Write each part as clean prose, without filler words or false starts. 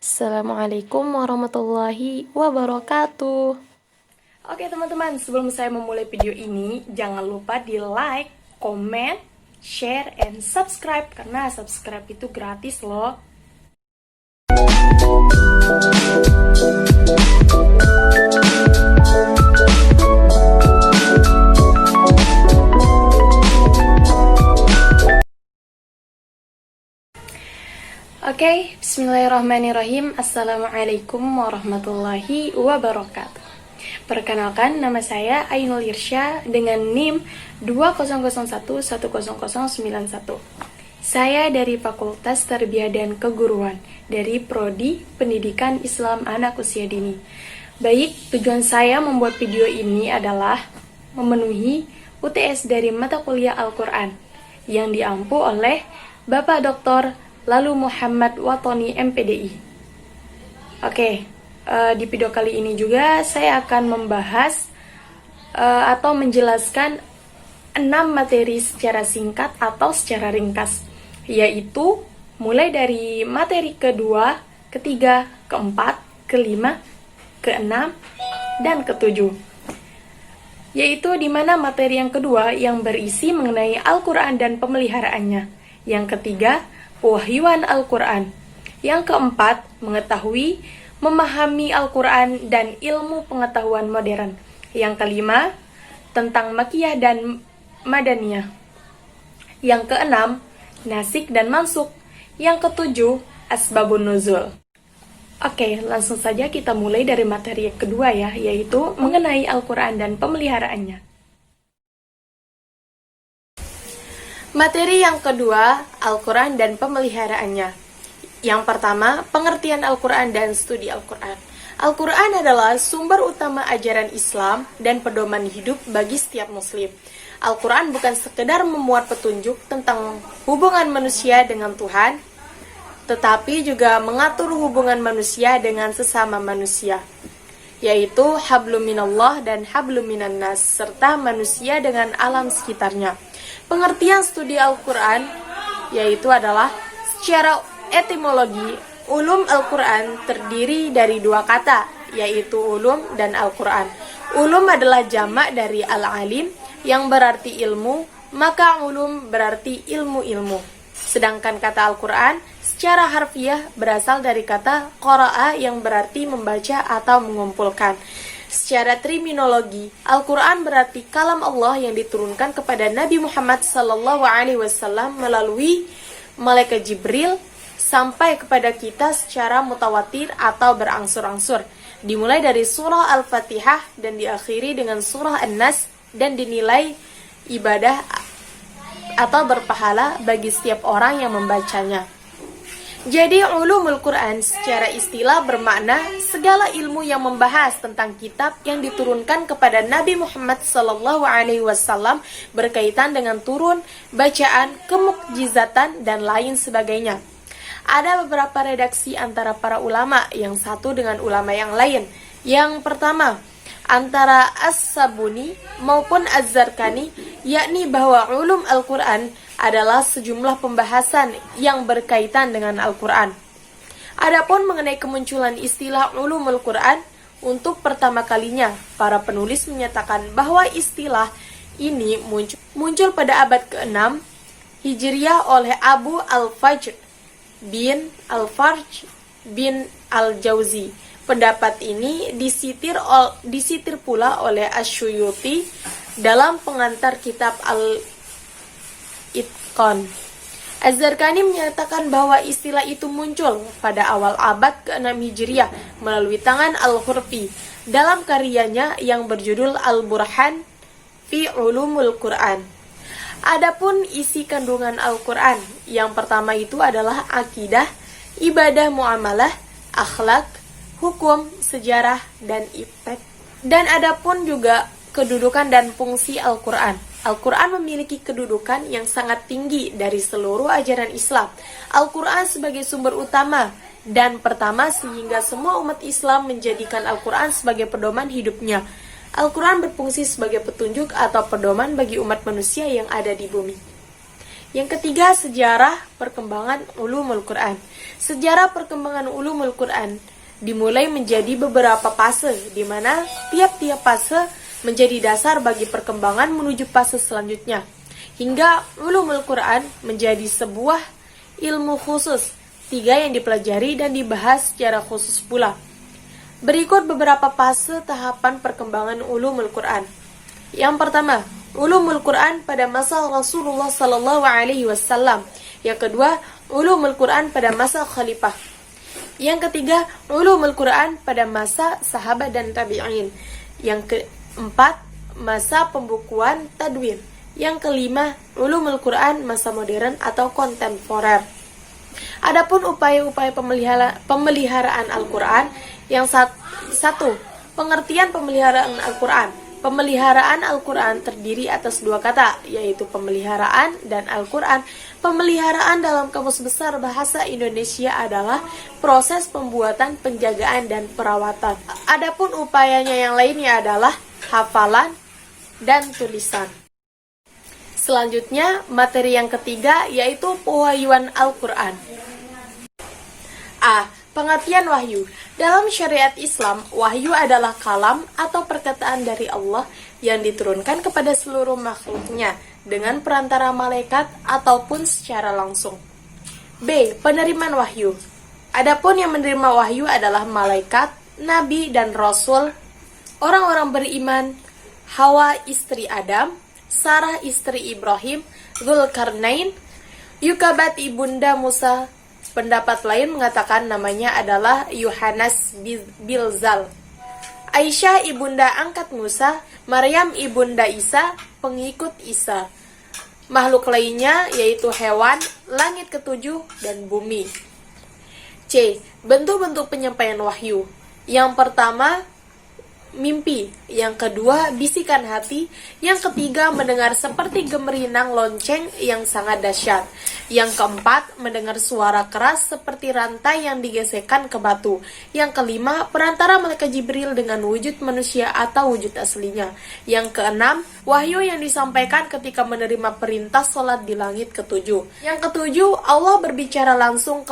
Assalamualaikum warahmatullahi wabarakatuh. Oke teman-teman, sebelum saya memulai video ini, jangan lupa di like, comment, share, and subscribe. Karena subscribe itu gratis loh. Oke, bismillahirrahmanirrahim. Assalamualaikum warahmatullahi wabarakatuh. Perkenalkan, nama saya Ainul Irsya dengan NIM 2001100091. Saya dari Fakultas Tarbiyah dan Keguruan dari Prodi Pendidikan Islam Anak Usia Dini. Baik, tujuan saya membuat video ini adalah memenuhi UTS dari mata kuliah Al-Quran yang diampu oleh Bapak Dr. Lalu Muhammad Watoni MPDI. Oke, di video kali ini juga saya akan membahas atau menjelaskan 6 materi secara singkat atau secara ringkas, yaitu mulai dari materi kedua, ketiga, keempat, kelima, keenam, dan ketujuh. Yaitu di mana materi yang kedua yang berisi mengenai Al-Quran dan pemeliharaannya. Yang ketiga, pewahyuan Al-Quran. Yang keempat, mengetahui, memahami Al-Quran dan ilmu pengetahuan modern. Yang kelima, tentang Makiyah dan Madaniyah. Yang keenam, nasik dan mansuk. Yang ketujuh, asbabun nuzul. Oke, langsung saja kita mulai dari materi yang kedua ya, yaitu mengenai Al-Quran dan pemeliharaannya. Materi yang kedua, Al-Quran dan pemeliharaannya. Yang pertama, pengertian Al-Quran dan studi Al-Quran. Al-Quran adalah sumber utama ajaran Islam dan pedoman hidup bagi setiap muslim. Al-Quran bukan sekedar memuat petunjuk tentang hubungan manusia dengan Tuhan, tetapi juga mengatur hubungan manusia dengan sesama manusia, yaitu hablum minallah dan hablum minan nas, serta manusia dengan alam sekitarnya. Pengertian studi Al-Quran yaitu adalah secara etimologi, ulum Al-Quran terdiri dari dua kata, yaitu ulum dan Al-Quran. Ulum adalah jamak dari al-alim yang berarti ilmu, maka ulum berarti ilmu-ilmu. Sedangkan kata Al-Quran secara harfiah berasal dari kata qara'a yang berarti membaca atau mengumpulkan. Secara terminologi, Al-Quran berarti kalam Allah yang diturunkan kepada Nabi Muhammad SAW melalui malaikat Jibril sampai kepada kita secara mutawatir atau berangsur-angsur, dimulai dari surah Al-Fatihah dan diakhiri dengan surah An-Nas, dan dinilai ibadah atau berpahala bagi setiap orang yang membacanya. Jadi ulumul Quran secara istilah bermakna segala ilmu yang membahas tentang kitab yang diturunkan kepada Nabi Muhammad SAW berkaitan dengan turun, bacaan, kemukjizatan, dan lain sebagainya. Ada beberapa redaksi antara para ulama, yang satu dengan ulama yang lain. Yang pertama, antara As-Sabuni maupun Az-Zarkani, yakni bahwa ulum Al-Quran adalah sejumlah pembahasan yang berkaitan dengan Al-Quran. Adapun mengenai kemunculan istilah ulumul Quran, untuk pertama kalinya para penulis menyatakan bahwa istilah ini muncul pada abad ke-6 Hijriyah oleh Abu Al-Fajr bin Al-Farj bin Al-Jauzi. Pendapat ini disitir pula oleh Asy-Syuyuti dalam pengantar kitab Al-Itqan. Az-Zarkani menyatakan bahwa istilah itu muncul pada awal abad ke-6 Hijriah melalui tangan Al-Hurfi dalam karyanya yang berjudul Al-Burhan fi Ulumul Quran. Adapun isi kandungan Al-Quran, yang pertama itu adalah akidah, ibadah muamalah, akhlak, hukum, sejarah, dan iptek. Dan adapun juga kedudukan dan fungsi Al-Quran. Al-Quran memiliki kedudukan yang sangat tinggi dari seluruh ajaran Islam. Al-Quran sebagai sumber utama dan pertama sehingga semua umat Islam menjadikan Al-Quran sebagai pedoman hidupnya. Al-Quran berfungsi sebagai petunjuk atau pedoman bagi umat manusia yang ada di bumi. Yang ketiga, sejarah perkembangan ulumul Quran. Sejarah perkembangan ulumul Quran dimulai menjadi beberapa fase, di mana tiap-tiap fase menjadi dasar bagi perkembangan menuju fase selanjutnya, hingga ulumul Quran menjadi sebuah ilmu khusus, 3 yang dipelajari dan dibahas secara khusus pula. Berikut beberapa fase tahapan perkembangan ulumul Quran. Yang pertama, ulumul Quran pada masa Rasulullah Sallallahu Alaihi Wasallam. Yang kedua, ulumul Quran pada masa Khalifah. Yang ketiga, ulumul Quran pada masa sahabat dan tabi'in. Yang keempat, masa pembukuan tadwin. Yang kelima, ulumul Quran masa modern atau kontemporer. Adapun upaya-upaya pemeliharaan Al-Quran. Yang satu, pengertian pemeliharaan Al-Quran. Pemeliharaan Al-Quran terdiri atas 2 kata, yaitu pemeliharaan dan Al-Quran. Pemeliharaan dalam Kamus Besar Bahasa Indonesia adalah proses pembuatan, penjagaan, dan perawatan. Adapun upayanya yang lainnya adalah hafalan dan tulisan. Selanjutnya, materi yang ketiga yaitu pewahyuan Al-Quran. A. Pengertian wahyu. Dalam syariat Islam, wahyu adalah kalam atau perkataan dari Allah yang diturunkan kepada seluruh makhluknya dengan perantara malaikat ataupun secara langsung. B. Penerimaan wahyu. Adapun yang menerima wahyu adalah malaikat, nabi, dan rasul, orang-orang beriman, Hawa istri Adam, Sarah istri Ibrahim, Dzulkarnain, Yukabat ibunda Musa. Pendapat lain mengatakan namanya adalah Yohanes Bilzal. Aisyah ibunda angkat Musa, Maryam ibunda Isa, pengikut Isa. Makhluk lainnya yaitu hewan, langit ketujuh, dan bumi. C. Bentuk-bentuk penyampaian wahyu. Yang pertama, mimpi. Yang kedua, bisikan hati. Yang ketiga, mendengar seperti gemerinang lonceng yang sangat dahsyat. Yang keempat, mendengar suara keras seperti rantai yang digesekkan ke batu. Yang kelima, perantara malaikat Jibril dengan wujud manusia atau wujud aslinya. Yang keenam, wahyu yang disampaikan ketika menerima perintah sholat di langit ketujuh. Yang ketujuh, Allah berbicara langsung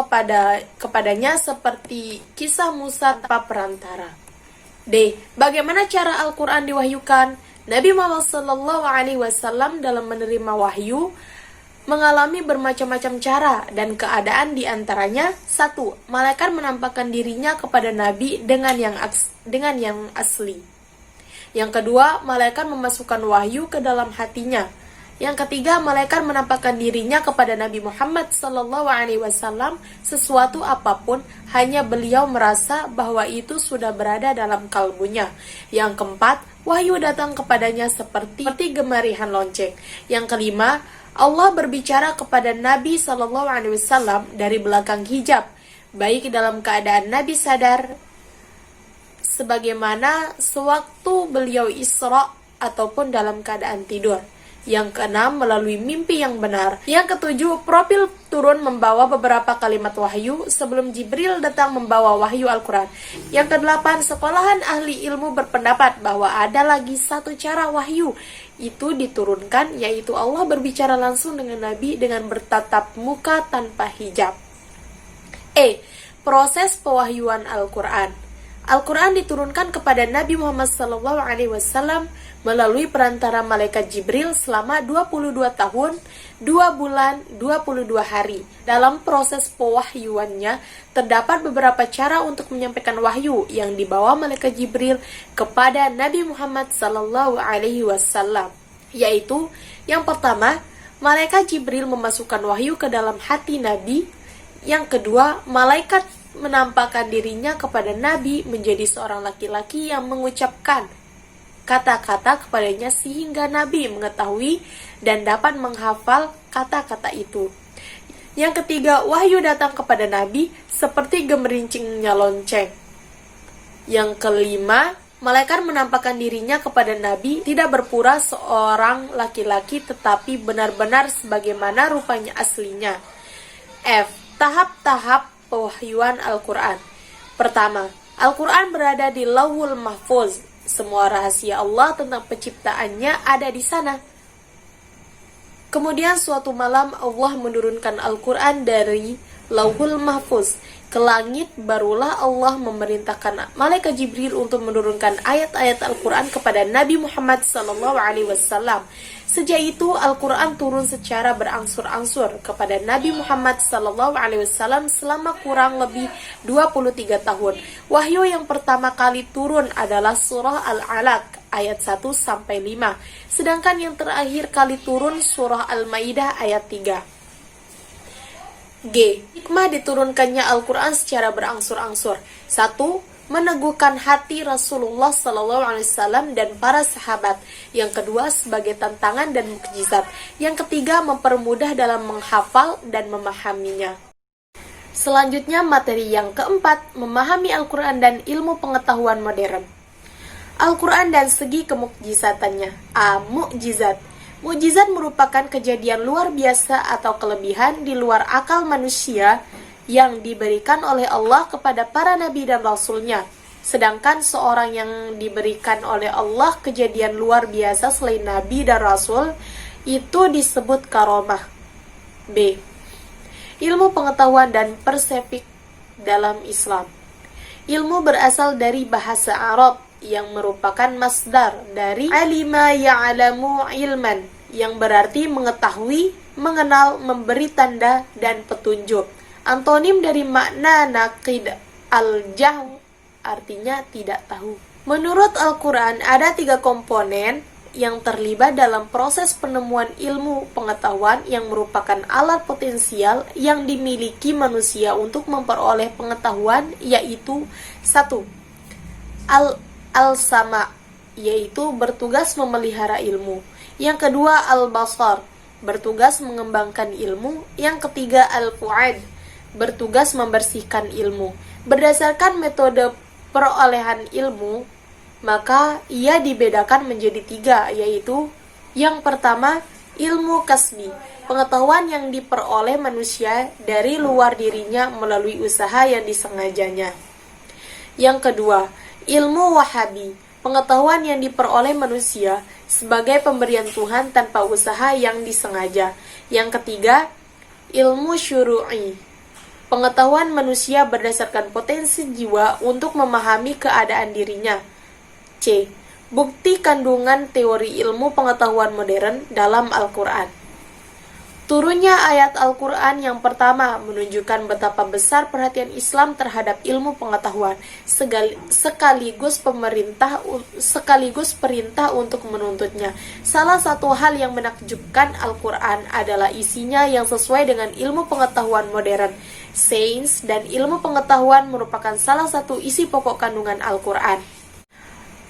kepadanya seperti kisah Musa tanpa perantara. D. Bagaimana cara Al-Quran diwahyukan? Nabi Muhammad SAW dalam menerima wahyu mengalami bermacam-macam cara dan keadaan, di antaranya 1. Malaikat menampakkan dirinya kepada Nabi dengan yang asli. Yang kedua, malaikat memasukkan wahyu ke dalam hatinya. Yang ketiga, malaikat menampakkan dirinya kepada Nabi Muhammad SAW sesuatu apapun, hanya beliau merasa bahwa itu sudah berada dalam kalbunya. Yang keempat, wahyu datang kepadanya seperti gemarihan lonceng. Yang kelima, Allah berbicara kepada Nabi SAW dari belakang hijab, baik dalam keadaan Nabi sadar, sebagaimana sewaktu beliau Isra, ataupun dalam keadaan tidur. Yang keenam, melalui mimpi yang benar. Yang ketujuh, profil turun membawa beberapa kalimat wahyu sebelum Jibril datang membawa wahyu Al-Quran. Yang kedelapan, sekolahan ahli ilmu berpendapat bahwa ada lagi satu cara wahyu itu diturunkan, yaitu Allah berbicara langsung dengan Nabi dengan bertatap muka tanpa hijab. E. Proses pewahyuan Al-Quran. Al-Quran diturunkan kepada Nabi Muhammad SAW melalui perantara malaikat Jibril selama 22 tahun, 2 bulan, 22 hari. Dalam proses pewahyuannya, terdapat beberapa cara untuk menyampaikan wahyu yang dibawa malaikat Jibril kepada Nabi Muhammad SAW, yaitu yang pertama, malaikat Jibril memasukkan wahyu ke dalam hati Nabi. Yang kedua, malaikat menampakkan dirinya kepada Nabi menjadi seorang laki-laki yang mengucapkan kata-kata kepadanya sehingga Nabi mengetahui dan dapat menghafal kata-kata itu. Yang ketiga, wahyu datang kepada Nabi seperti gemerincingnya lonceng. Yang kelima, malaikat menampakkan dirinya kepada Nabi tidak berpura seorang laki-laki tetapi benar-benar sebagaimana rupanya aslinya. F. Tahap-tahap pewahyuan Al-Quran. Pertama, Al-Quran berada di Lauhul Mahfuz. Semua rahasia Allah tentang penciptaannya ada di sana. Kemudian suatu malam Allah menurunkan Al-Quran dari Lauhul Mahfuz ke langit, barulah Allah memerintahkan Malaikat Jibril untuk menurunkan ayat-ayat Al-Quran kepada Nabi Muhammad SAW. Sejak itu Al-Quran turun secara berangsur-angsur kepada Nabi Muhammad SAW selama kurang lebih 23 tahun. Wahyu yang pertama kali turun adalah surah Al-Alaq ayat 1-5, sedangkan yang terakhir kali turun surah Al-Maidah ayat 3. G. Hikmah diturunkannya Al-Quran secara berangsur-angsur. 1. Meneguhkan hati Rasulullah SAW dan para sahabat. Yang kedua, sebagai tantangan dan mukjizat. Yang ketiga, mempermudah dalam menghafal dan memahaminya. Selanjutnya, materi yang keempat, memahami Al-Quran dan ilmu pengetahuan modern. Al-Quran dan segi kemukjizatannya. A. Mukjizat. Mukjizat merupakan kejadian luar biasa atau kelebihan di luar akal manusia yang diberikan oleh Allah kepada para nabi dan rasulnya. Sedangkan seorang yang diberikan oleh Allah kejadian luar biasa selain nabi dan rasul, itu disebut karomah. B. Ilmu pengetahuan dan persepik dalam Islam. Ilmu berasal dari bahasa Arab yang merupakan masdar dari alima ya'lamu ilman, yang berarti mengetahui, mengenal, memberi tanda, dan petunjuk. Antonim dari makna naqid al-jahl, artinya tidak tahu. Menurut Al-Quran, ada 3 komponen yang terlibat dalam proses penemuan ilmu pengetahuan yang merupakan alat potensial yang dimiliki manusia untuk memperoleh pengetahuan, yaitu 1. Al-sama, yaitu bertugas memelihara ilmu. Yang kedua, al-basar, bertugas mengembangkan ilmu. Yang ketiga, al-fu'ad, bertugas membersihkan ilmu. Berdasarkan metode perolehan ilmu, maka ia dibedakan menjadi 3, yaitu yang pertama, ilmu kasbi, pengetahuan yang diperoleh manusia dari luar dirinya melalui usaha yang disengajanya. Yang kedua, ilmu wahabi, pengetahuan yang diperoleh manusia sebagai pemberian Tuhan tanpa usaha yang disengaja. Yang ketiga, ilmu syuru'i, pengetahuan manusia berdasarkan potensi jiwa untuk memahami keadaan dirinya. C. Bukti kandungan teori ilmu pengetahuan modern dalam Al-Quran. Turunnya ayat Al-Quran yang pertama menunjukkan betapa besar perhatian Islam terhadap ilmu pengetahuan, sekaligus perintah untuk menuntutnya. Salah satu hal yang menakjubkan Al-Quran adalah isinya yang sesuai dengan ilmu pengetahuan modern. Sains dan ilmu pengetahuan merupakan salah satu isi pokok kandungan Al-Quran.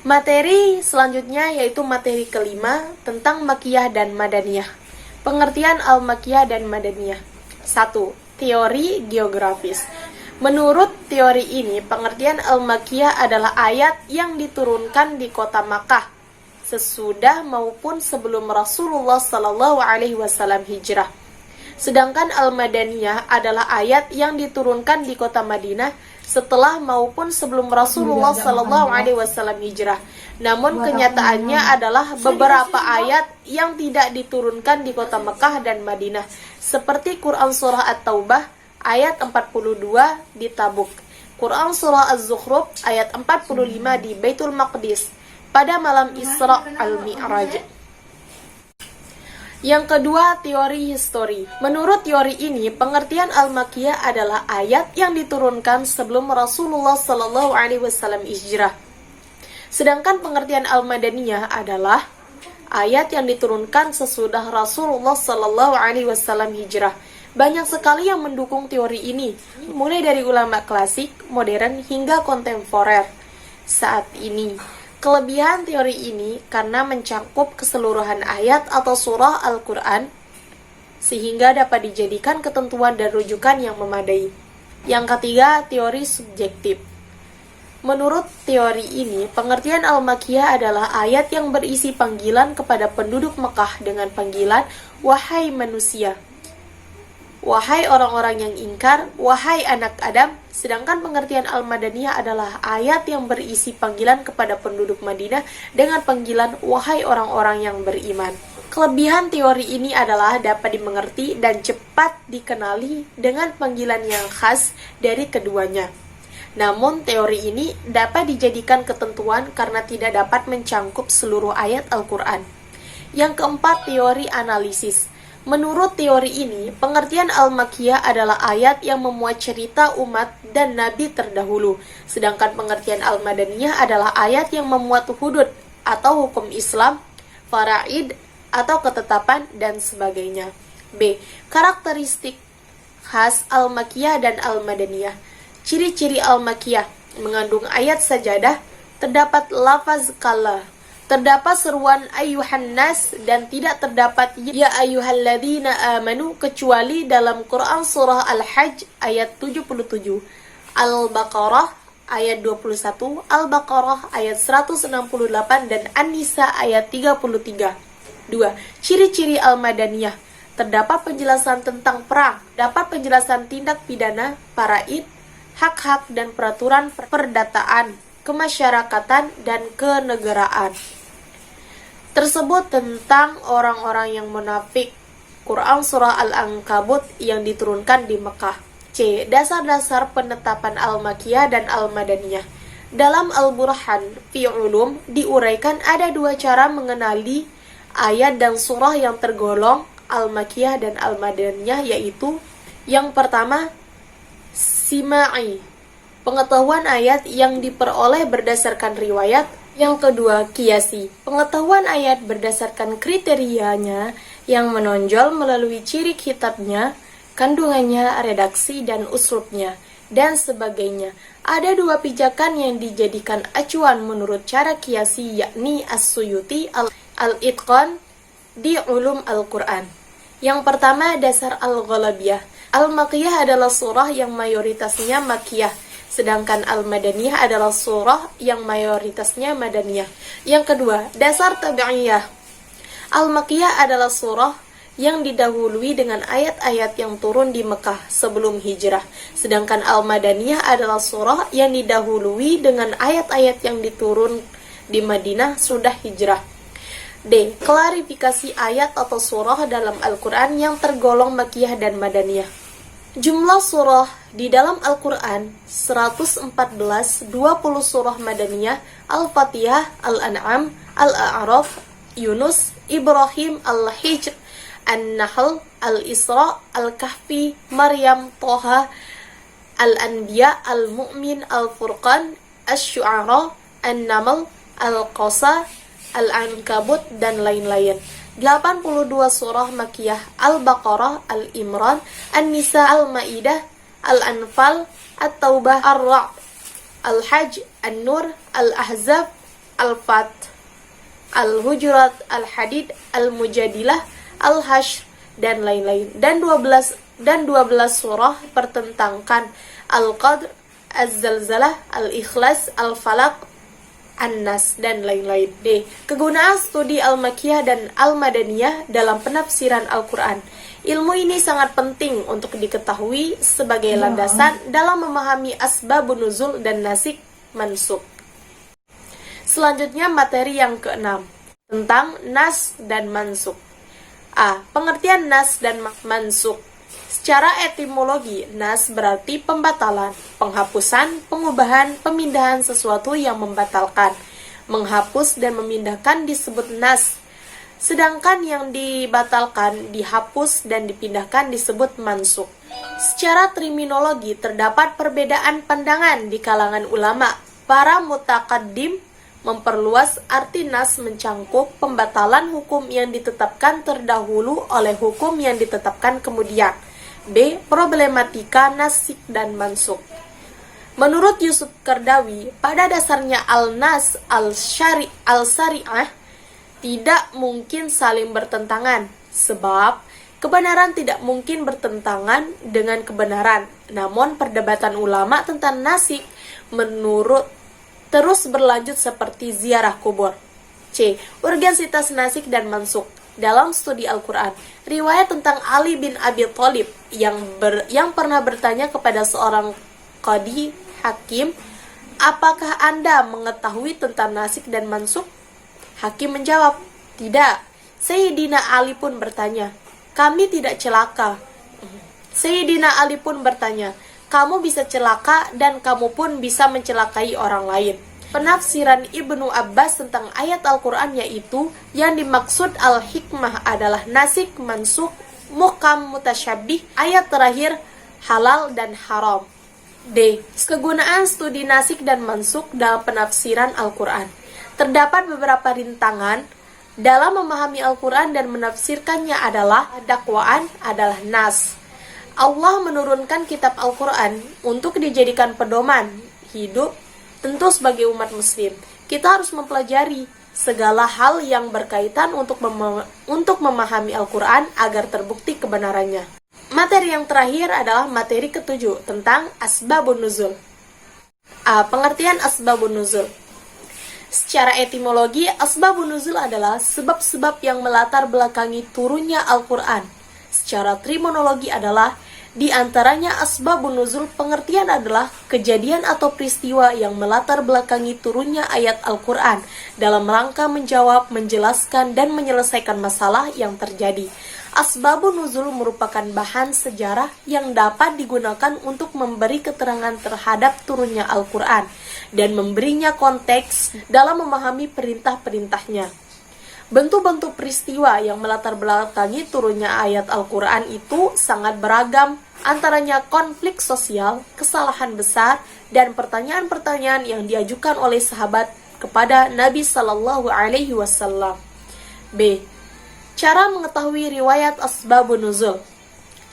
Materi selanjutnya yaitu materi kelima tentang Makkiyah dan Madaniyah. Pengertian Al-Makkiyah dan Madaniyah. 1. Teori geografis. Menurut teori ini, pengertian Al-Makkiyah adalah ayat yang diturunkan di kota Makkah sesudah maupun sebelum Rasulullah SAW hijrah. Sedangkan Al-Madaniyah adalah ayat yang diturunkan di kota Madinah setelah maupun sebelum Rasulullah SAW hijrah. Namun kenyataannya adalah beberapa ayat yang tidak diturunkan di kota Mekah dan Madinah, seperti Quran Surah At-Taubah ayat 42 di Tabuk, Quran Surah Az-Zukhruf ayat 45 di Baitul Maqdis pada malam Isra al-Mi'raj. Yang kedua, teori histori. Menurut teori ini, pengertian Al-Makkiyah adalah ayat yang diturunkan sebelum Rasulullah SAW hijrah. Sedangkan pengertian Al-Madaniyah adalah ayat yang diturunkan sesudah Rasulullah SAW hijrah. Banyak sekali yang mendukung teori ini, mulai dari ulama klasik, modern, hingga kontemporer saat ini. Kelebihan teori ini karena mencakup keseluruhan ayat atau surah Al-Quran, sehingga dapat dijadikan ketentuan dan rujukan yang memadai. Yang ketiga, teori subjektif. Menurut teori ini, pengertian Al-Makkiyah adalah ayat yang berisi panggilan kepada penduduk Mekah dengan panggilan, "Wahai manusia", "Wahai orang-orang yang ingkar", "Wahai anak Adam". Sedangkan pengertian Al-Madaniyah adalah ayat yang berisi panggilan kepada penduduk Madinah dengan panggilan, "Wahai orang-orang yang beriman". Kelebihan teori ini adalah dapat dimengerti dan cepat dikenali dengan panggilan yang khas dari keduanya. Namun, teori ini dapat dijadikan ketentuan karena tidak dapat mencangkup seluruh ayat Al-Quran. Yang keempat, teori analisis. Menurut teori ini, pengertian Al-Makkiyah adalah ayat yang memuat cerita umat dan nabi terdahulu, sedangkan pengertian Al-Madaniyah adalah ayat yang memuat hudud atau hukum Islam, faraid, atau ketetapan, dan sebagainya. B. Karakteristik khas Al-Makkiyah dan Al-Madaniyah. Ciri-ciri Al-Makkiyah mengandung ayat sajadah, terdapat lafaz kalla, terdapat seruan ayyuhan nas, dan tidak terdapat ya ayyuhalladzina amanu kecuali dalam Quran surah Al-Hajj ayat 77, Al-Baqarah ayat 21, Al-Baqarah ayat 168, dan An-Nisa ayat 33. 2. Ciri-ciri Al-Madaniyah. Terdapat penjelasan tentang perang, dapat penjelasan tindak pidana, faraid, hak-hak dan peraturan perdataan, kemasyarakatan, dan kenegaraan. Tersebut tentang orang-orang yang munafik. Quran Surah Al-Ankabut yang diturunkan di Mekah. C. Dasar-dasar penetapan Al-Makkiyah dan Al-Madaniyah. Dalam Al-Burhan fi Ulum diuraikan ada dua cara mengenali ayat dan surah yang tergolong Al-Makkiyah dan Al-Madaniyah, yaitu yang pertama, Sima'i, pengetahuan ayat yang diperoleh berdasarkan riwayat. Yang kedua, Qiyasi, pengetahuan ayat berdasarkan kriterianya yang menonjol melalui ciri kitabnya, kandungannya, redaksi, dan uslubnya, dan sebagainya. Ada dua pijakan yang dijadikan acuan menurut cara Qiyasi, yakni As-Suyuti Al-Itqan di Ulum Al-Quran. Yang pertama, dasar Al-Ghalabiyah. Al-Makkiyah adalah surah yang mayoritasnya Makkiyah, sedangkan Al-Madaniyah adalah surah yang mayoritasnya Madaniyah. Yang kedua, dasar Tabi'iyah. Al-Makkiyah adalah surah yang didahului dengan ayat-ayat yang turun di Mekah sebelum hijrah, sedangkan Al-Madaniyah adalah surah yang didahului dengan ayat-ayat yang diturun di Madinah sudah hijrah. D. Klarifikasi ayat atau surah dalam Al-Quran yang tergolong Makkiyah dan Madaniyah. Jumlah surah di dalam Al-Quran 114, 20 surah Madaniyah, Al-Fatihah, Al-An'am, Al-A'raf, Yunus, Ibrahim, Al-Hijr, An-Nahl, Al-Isra, Al-Kahfi, Maryam, Toha, Al-Anbiya, Al-Mu'min, Al-Furqan, Asy-Syu'ara, An-Naml, Al-Qasa, Al-Ankabut, dan lain-lain. 82 surah Makkiyah, Al-Baqarah, Al-Imran, An-Nisa, Al-Ma'idah, Al-Anfal, At-Taubah, Ar-Ra'd, Al-Hajj, An-Nur, Al-Ahzab, Al-Fat, Al-Hujurat, Al-Hadid, Al-Mujadilah, Al-Hashr, dan lain-lain. Dan 12 surah pertentangkan Al-Qadr, Az-Zalzalah, Al-Ikhlas, Al-Falaq, An-Nas, dan lain-lain. D. Kegunaan studi Al-Makkiyah dan Al-Madaniyah dalam penafsiran Al-Quran. Ilmu ini sangat penting untuk diketahui sebagai landasan dalam memahami asbabun nuzul dan nasik mansuk. Selanjutnya, materi yang keenam tentang nas dan mansuk. A. Pengertian nas dan mansuk. Secara etimologi, nas berarti pembatalan, penghapusan, pengubahan, pemindahan sesuatu yang membatalkan. Menghapus dan memindahkan disebut nas. Sedangkan yang dibatalkan, dihapus, dan dipindahkan disebut mansuk. Secara terminologi, terdapat perbedaan pandangan di kalangan ulama. Para mutaqaddim memperluas arti nas mencangkup pembatalan hukum yang ditetapkan terdahulu oleh hukum yang ditetapkan kemudian. B. Problematika nasik dan mansuk. Menurut Yusuf Qardawi, pada dasarnya al-nas al-syari'ah tidak mungkin saling bertentangan, sebab kebenaran tidak mungkin bertentangan dengan kebenaran. Namun perdebatan ulama tentang nasik menurut terus berlanjut seperti ziarah kubur. C. Urgensitas nasik dan mansuk. Dalam studi Al-Quran, riwayat tentang Ali bin Abi Thalib yang pernah bertanya kepada seorang qadi hakim, apakah Anda mengetahui tentang nasik dan mansuk? Hakim menjawab, tidak. Sayyidina Ali pun bertanya, kami tidak celaka. Sayyidina Ali pun bertanya, kamu bisa celaka dan kamu pun bisa mencelakai orang lain. Penafsiran Ibnu Abbas tentang ayat Al-Quran yaitu yang dimaksud al-hikmah adalah nasik, mansukh, muhkam, mutasyabih, ayat terakhir halal dan haram. D. Kegunaan studi nasik dan mansukh dalam penafsiran Al-Quran. Terdapat beberapa rintangan dalam memahami Al-Quran dan menafsirkannya adalah dakwaan adalah nas. Allah menurunkan kitab Al-Quran untuk dijadikan pedoman hidup. Tentu sebagai umat muslim, kita harus mempelajari segala hal yang berkaitan untuk memahami Al-Quran agar terbukti kebenarannya. Materi yang terakhir adalah materi ketujuh tentang asbabun nuzul. A. Pengertian asbabun nuzul. Secara etimologi, asbabun nuzul adalah sebab-sebab yang melatar belakangi turunnya Al-Quran. Secara terminologi adalah di antaranya asbabun nuzul pengertian adalah kejadian atau peristiwa yang melatar belakangi turunnya ayat Al-Quran dalam rangka menjawab, menjelaskan, dan menyelesaikan masalah yang terjadi. Asbabun nuzul merupakan bahan sejarah yang dapat digunakan untuk memberi keterangan terhadap turunnya Al-Quran dan memberinya konteks dalam memahami perintah-perintahnya. Bentuk-bentuk peristiwa yang melatar belakangi turunnya ayat Al-Quran itu sangat beragam, antaranya konflik sosial, kesalahan besar, dan pertanyaan-pertanyaan yang diajukan oleh sahabat kepada Nabi Sallallahu Alaihi Wasallam. B. Cara mengetahui riwayat asbabun nuzul.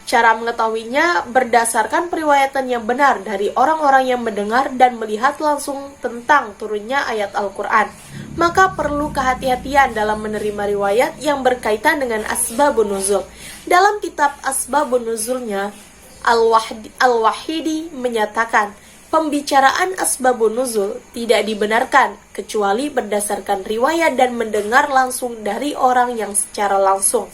Cara mengetahuinya berdasarkan periwayatan yang benar dari orang-orang yang mendengar dan melihat langsung tentang turunnya ayat Al-Quran. Maka perlu kehati-hatian dalam menerima riwayat yang berkaitan dengan asbabun nuzul. Dalam kitab asbabun nuzulnya, Al-Wahidi menyatakan, pembicaraan asbabun nuzul tidak dibenarkan kecuali berdasarkan riwayat dan mendengar langsung dari orang yang secara langsung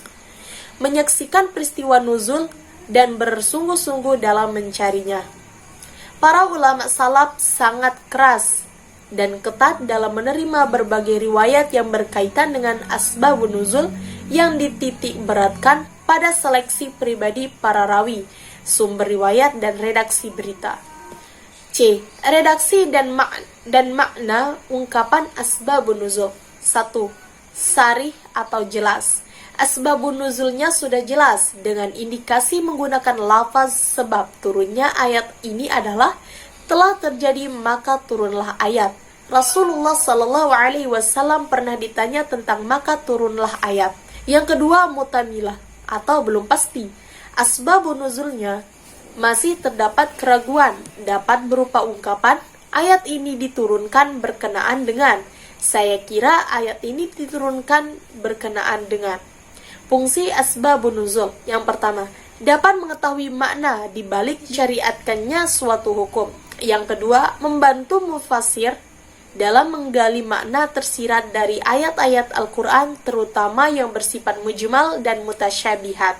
menyaksikan peristiwa nuzul dan bersungguh-sungguh dalam mencarinya. Para ulama salaf sangat keras dan ketat dalam menerima berbagai riwayat yang berkaitan dengan asbabun nuzul yang dititik beratkan pada seleksi pribadi para rawi, sumber riwayat, dan redaksi berita. C. Redaksi dan makna ungkapan asbabun nuzul. 1. Sarih atau jelas. Asbabun nuzulnya sudah jelas dengan indikasi menggunakan lafaz sebab turunnya ayat ini adalah telah terjadi maka turunlah ayat. Rasulullah Shallallahu Alaihi Wasallam pernah ditanya tentang maka turunlah ayat. Yang kedua, mutamilah atau belum pasti. Asbabun nuzulnya masih terdapat keraguan, dapat berupa ungkapan ayat ini diturunkan berkenaan dengan. Saya kira ayat ini diturunkan berkenaan dengan. Fungsi asbabun nuzul. Yang pertama, dapat mengetahui makna di balik syariatkannya suatu hukum. Yang kedua, membantu mufasir dalam menggali makna tersirat dari ayat-ayat Al-Quran, terutama yang bersifat mujmal dan mutasyabihat.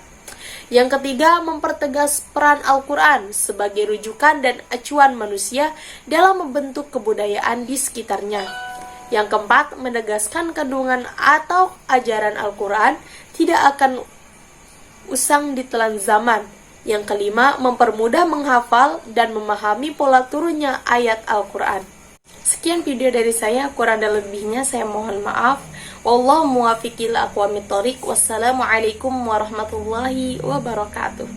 Yang ketiga, mempertegas peran Al-Quran sebagai rujukan dan acuan manusia dalam membentuk kebudayaan di sekitarnya. Yang keempat, menegaskan kandungan atau ajaran Al-Quran tidak akan usang ditelan zaman. Yang kelima, mempermudah menghafal dan memahami pola turunnya ayat Al-Quran. Sekian video dari saya, kurang dan lebihnya saya mohon maaf. Wallahu muwaffiq ila aqwamit thoriq. Wassalamualaikum warahmatullahi wabarakatuh.